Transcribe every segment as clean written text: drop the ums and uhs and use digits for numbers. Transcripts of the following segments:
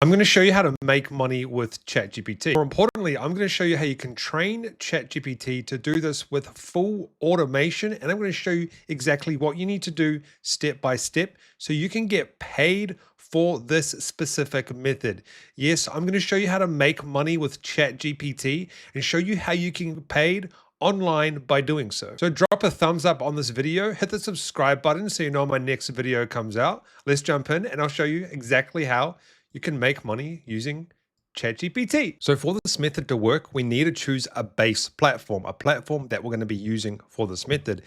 I'm going to show you how to make money with ChatGPT. More importantly, I'm going to show you how you can train ChatGPT to do this with full automation. And I'm going to show you exactly what you need to do step by step so you can get paid for this specific method. Yes, I'm going to show you how to make money with ChatGPT and show you how you can get paid online by doing so. So drop a thumbs up on this video, hit the subscribe button so you know my next video comes out. Let's jump in and I'll show you exactly how you can make money using ChatGPT. So for this method to work, we need to choose a base platform, a platform that we're going to be using for this method.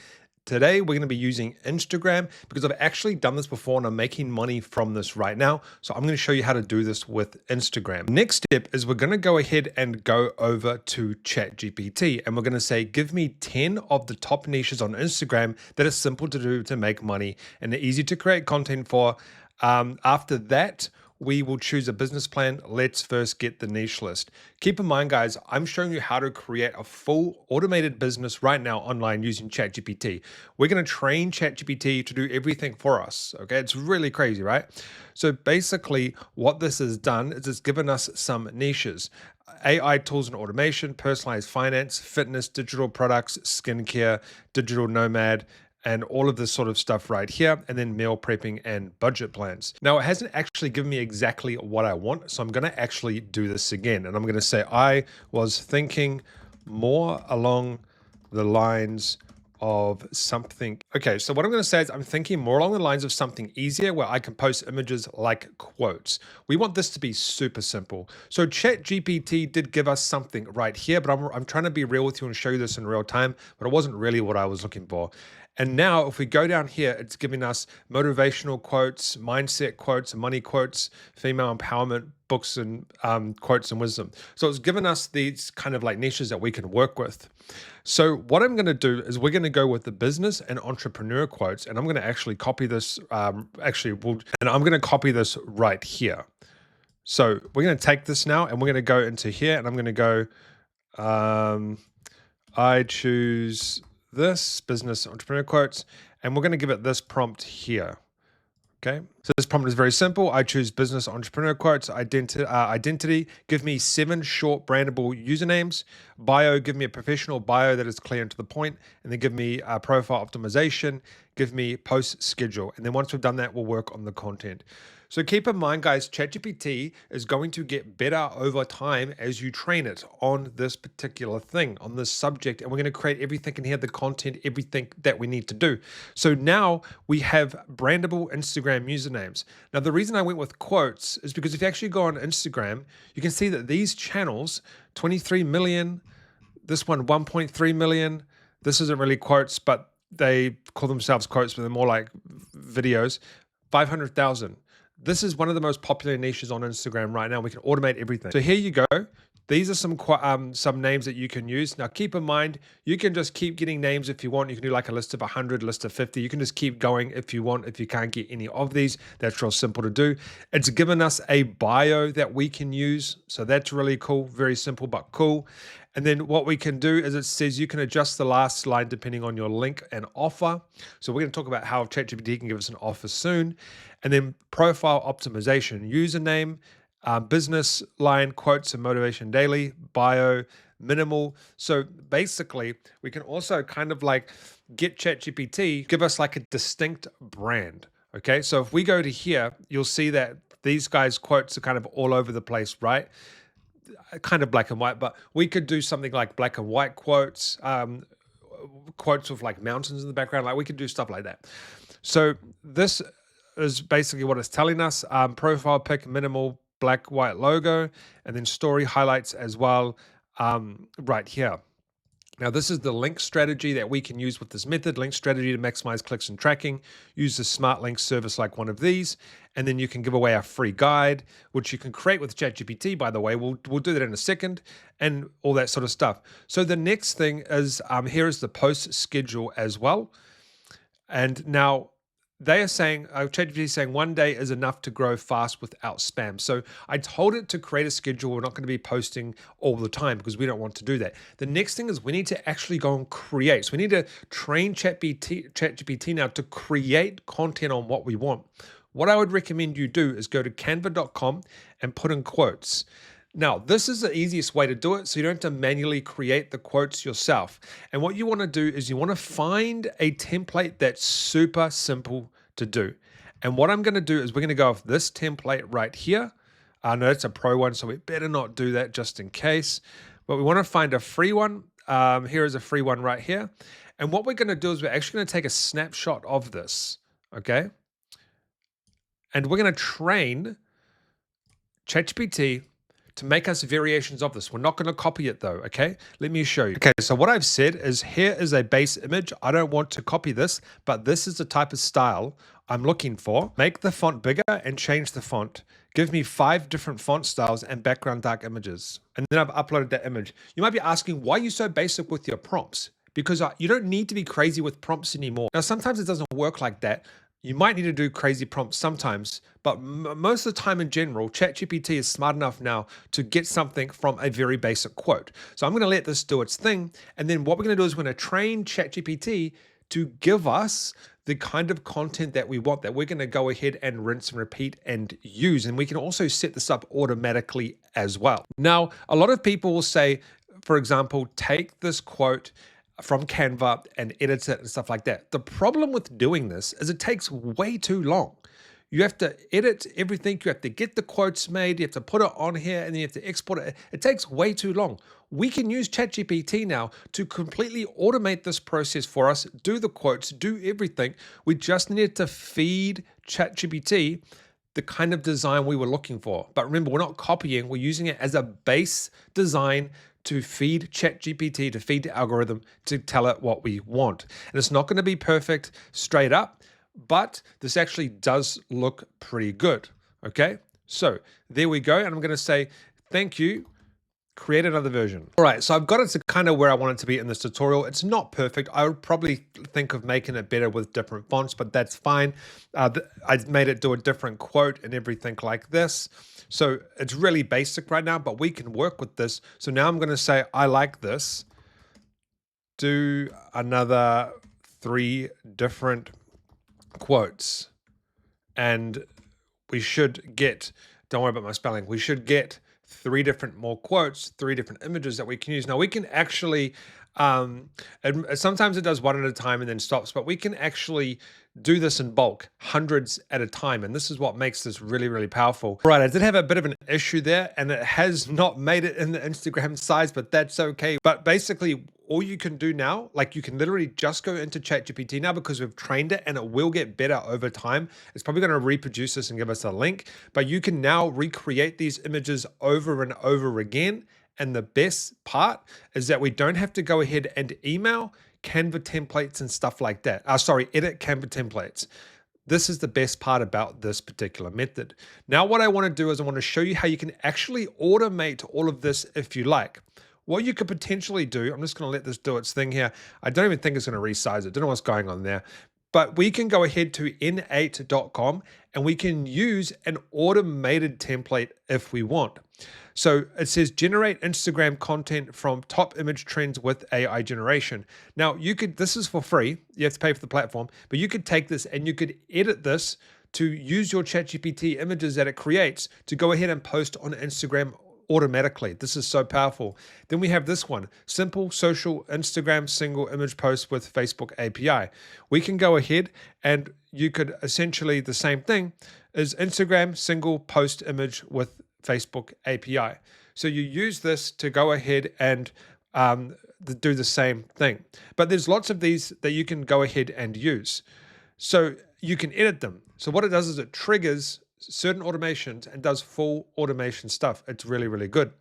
Today, we're going to be using Instagram because I've actually done this before and I'm making money from this right now. So I'm going to show you how to do this with Instagram. Next step is we're going to go ahead and go over to ChatGPT and we're going to say, give me 10 of the top niches on Instagram that are simple to do to make money and they're easy to create content for. After that, we will choose a business plan. Let's first get the niche list. Keep in mind, guys, I'm showing you how to create a full automated business right now online using ChatGPT. We're going to train ChatGPT to do everything for us. Okay, it's really crazy, right? So basically what this has done is it's given us some niches. AI tools and automation, personalized finance, fitness, digital products, skincare, digital nomad, and all of this sort of stuff right here, and then meal prepping and budget plans. Now, it hasn't actually given me exactly what I want, so I'm gonna actually do this again, and I'm gonna say, I was thinking more along the lines of something. Okay, so what I'm going to say is I'm thinking more along the lines of something easier where I can post images like quotes. We want this to be super simple. So ChatGPT did give us something right here, but I'm trying to be real with you and show you this in real time, but it wasn't really what I was looking for. And now if we go down here, it's giving us motivational quotes, mindset quotes, money quotes, female empowerment, books and quotes and wisdom. So it's given us these kind of like niches that we can work with. So what I'm going to do is we're going to go with the business and entrepreneur quotes, and I'm going to actually copy this. And I'm going to copy this right here. So we're going to take this now, and we're going to go into here, and I'm going to go. I choose this business entrepreneur quotes, and we're going to give it this prompt here. Okay, so this prompt is very simple. I choose business entrepreneur quotes, identity, give me 7 short brandable usernames, bio, give me a professional bio that is clear and to the point, and then give me profile optimization, give me post schedule. And then once we've done that, we'll work on the content. So keep in mind, guys, ChatGPT is going to get better over time as you train it on this particular thing, on this subject, and we're going to create everything in here, the content, everything that we need to do. So now we have brandable Instagram usernames. Now, the reason I went with quotes is because if you actually go on Instagram, you can see that these channels, 23 million, this one 1.3 million, this isn't really quotes, but they call themselves quotes, but they're more like videos, 500,000. This is one of the most popular niches on Instagram right now. We can automate everything. So here you go. These are some names that you can use. Now, keep in mind, you can just keep getting names if you want. You can do like a list of 100, list of 50. You can just keep going if you want. If you can't get any of these, that's real simple to do. It's given us a bio that we can use. So that's really cool. Very simple, but cool. And then what we can do is it says you can adjust the last line depending on your link and offer. So we're going to talk about how ChatGPT can give us an offer soon. And then profile optimization, username, business line, quotes and motivation daily, bio, minimal. So basically, we can also kind of like get ChatGPT, give us like a distinct brand. Okay, so if we go to here, you'll see that these guys' quotes are kind of all over the place, right? Kind of black and white, but we could do something like black and white quotes, quotes with like mountains in the background. Like we could do stuff like that. So this is basically what it's telling us. Profile pic, minimal, black, white logo, and then story highlights as well right here. Now, this is the link strategy that we can use with this method, link strategy to maximize clicks and tracking. Use the smart link service like one of these, and then you can give away a free guide, which you can create with ChatGPT, by the way. We'll do that in a second, and all that sort of stuff. So the next thing is, here is the post schedule as well. And now, they are saying, ChatGPT is saying 1 day is enough to grow fast without spam. So I told it to create a schedule. We're not going to be posting all the time because we don't want to do that. The next thing is we need to actually go and create. So we need to train ChatGPT now to create content on what we want. what I would recommend you do is go to canva.com and put in quotes. Now, this is the easiest way to do it, so you don't have to manually create the quotes yourself. And what you want to do is you want to find a template that's super simple to do. And what I'm going to do is we're going to go with this template right here. I know it's a pro one, so we better not do that just in case. But we want to find a free one. Here is a free one right here. And what we're going to do is we're actually going to take a snapshot of this, okay? And we're going to train ChatGPT to make us variations of this. We're not going to copy it though, okay? Let me show you. Okay, so what I've said is here is a base image. I don't want to copy this, but this is the type of style I'm looking for. Make the font bigger and change the font. Give me 5 different font styles and background dark images. And then I've uploaded that image. You might be asking, why are you so basic with your prompts? Because you don't need to be crazy with prompts anymore. Now, sometimes it doesn't work like that. You might need to do crazy prompts sometimes, but most of the time in general, ChatGPT is smart enough now to get something from a very basic quote. So I'm going to let this do its thing. And then what we're going to do is we're going to train ChatGPT to give us the kind of content that we want, that we're going to go ahead and rinse and repeat and use. And we can also set this up automatically as well. Now, a lot of people will say, for example, take this quote from Canva and edit it and stuff like that. The problem with doing this is it takes way too long. You have to edit everything. You have to get the quotes made. You have to put it on here and then you have to export it. It takes way too long. We can use ChatGPT now to completely automate this process for us, do the quotes, do everything. We just needed to feed ChatGPT the kind of design we were looking for. But remember, we're not copying. We're using it as a base design to feed ChatGPT, to feed the algorithm, to tell it what we want. And it's not going to be perfect straight up, but this actually does look pretty good. Okay, so there we go. And I'm going to say, thank you. Create another version. All right, so I've got it to kind of where I want it to be in this tutorial. It's not perfect. I would probably think of making it better with different fonts, but that's fine. I made it do a different quote and everything like this. So it's really basic right now, but we can work with this. So now I'm going to say, I like this. Do another 3 different quotes. And we should get, don't worry about my spelling, we should get 3 different more quotes, 3 different images that we can use. Now we can actually, sometimes it does one at a time and then stops, but we can actually do this in bulk, hundreds at a time. And this is what makes this really, really powerful. All right, I did have a bit of an issue there and it has not made it in the Instagram size, but that's okay. But basically all you can do now, like you can literally just go into ChatGPT now because we've trained it and it will get better over time. It's probably going to reproduce this and give us a link, but you can now recreate these images over and over again. And the best part is that we don't have to go ahead and email Canva templates and stuff like that. Edit Canva templates. This is the best part about this particular method. Now, what I want to do is I want to show you how you can actually automate all of this if you like. What you could potentially do, I'm just going to let this do its thing here. I don't even think it's going to resize it. Don't know what's going on there. But we can go ahead to n8.com and we can use an automated template if we want. So it says generate Instagram content from top image trends with AI generation. Now you could, this is for free. You have to pay for the platform, but you could take this and you could edit this to use your ChatGPT images that it creates to go ahead and post on Instagram automatically. This is so powerful. Then we have this one, simple social Instagram single image post with Facebook API. We can go ahead and you could essentially the same thing is Instagram single post image with Facebook API. So you use this to go ahead and do the same thing. But there's lots of these that you can go ahead and use. So you can edit them. So what it does is it triggers certain automations and does full automation stuff. It's really, really good.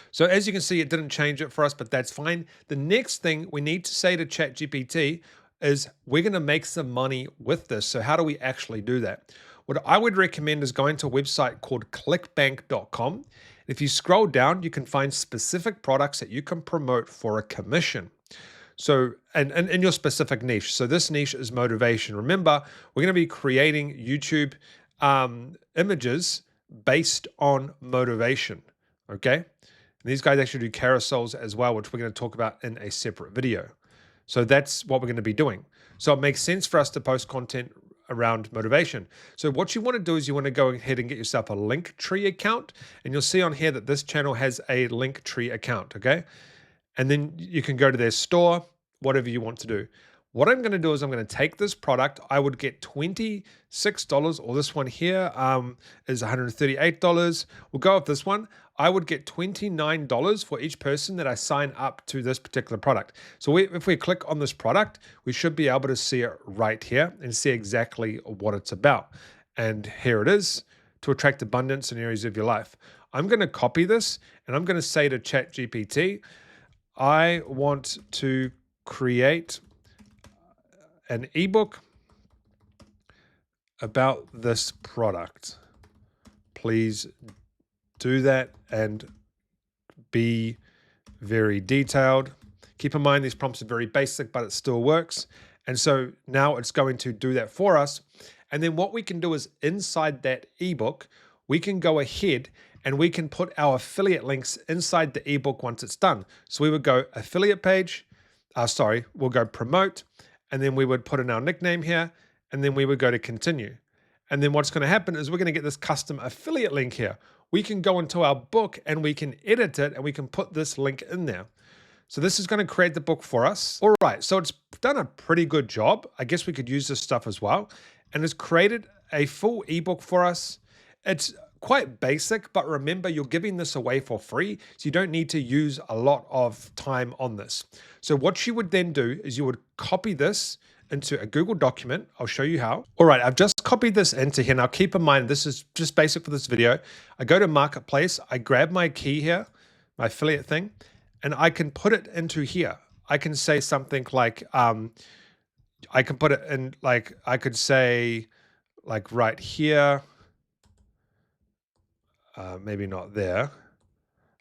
So as you can see, it didn't change it for us, but that's fine. The next thing we need to say to ChatGPT is we're going to make some money with this. So how do we actually do that? What I would recommend is going to a website called clickbank.com. If you scroll down, you can find specific products that you can promote for a commission. So, and in your specific niche. So this niche is motivation. Remember, we're going to be creating YouTube images based on motivation. Okay. And these guys actually do carousels as well, which we're going to talk about in a separate video. So that's what we're going to be doing. So it makes sense for us to post content around motivation. So what you want to do is you want to go ahead and get yourself a Linktree account, and you'll see on here that this channel has a Linktree account, okay? And then you can go to their store, whatever you want to do. What I'm going to do is I'm going to take this product. I would get $26, or this one here is $138. We'll go with this one. I would get $29 for each person that I sign up to this particular product. So if we click on this product, we should be able to see it right here and see exactly what it's about. And here it is: to attract abundance in areas of your life. I'm going to copy this and I'm going to say to ChatGPT, I want to create an ebook about this product. Please do that and be very detailed. Keep in mind, these prompts are very basic, but it still works. And so now it's going to do that for us. And then what we can do is inside that ebook, we can go ahead and we can put our affiliate links inside the ebook once it's done. So we would go affiliate page, we'll go promote, and then we would put in our nickname here, and then we would go to continue. And then what's going to happen is we're going to get this custom affiliate link here. We can go into our book and we can edit it and we can put this link in there. So this is going to create the book for us. All right, so it's done a pretty good job. I guess we could use this stuff as well. And it's created a full ebook for us. It's quite basic, but remember, you're giving this away for free, so you don't need to use a lot of time on this. So what you would then do is you would copy this into a Google document. I'll show you how. All right, I've just copied this into here. Now keep in mind, this is just basic for this video. I go to Marketplace, I grab my key here, my affiliate thing, and I can put it into here. I can say something like, I can put it in, like, I could say, like right here, maybe not there.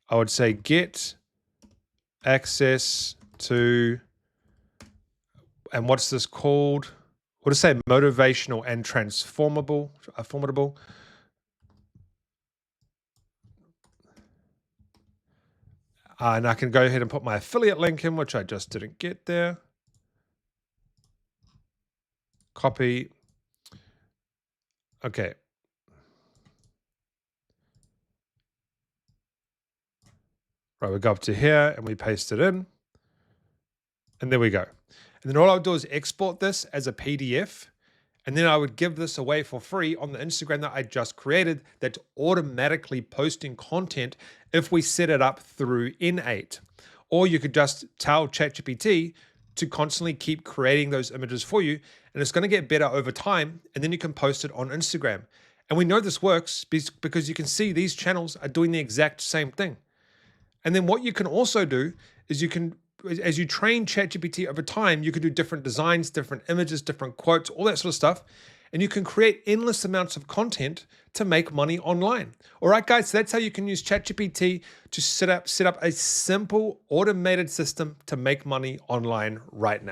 I would say get access to, and what's this called? We'll just say motivational and transformable, formidable. And I can go ahead and put my affiliate link in, which I just didn't get there. Copy. Okay. Right, we go up to here and we paste it in. And there we go. And then all I'll do is export this as a PDF. And then I would give this away for free on the Instagram that I just created that's automatically posting content if we set it up through N8. Or you could just tell ChatGPT to constantly keep creating those images for you, and it's going to get better over time, and then you can post it on Instagram. And we know this works because you can see these channels are doing the exact same thing. And then what you can also do is you can, as you train ChatGPT over time, you can do different designs, different images, different quotes, all that sort of stuff. And you can create endless amounts of content to make money online. All right, guys, so that's how you can use ChatGPT to set up a simple automated system to make money online right now.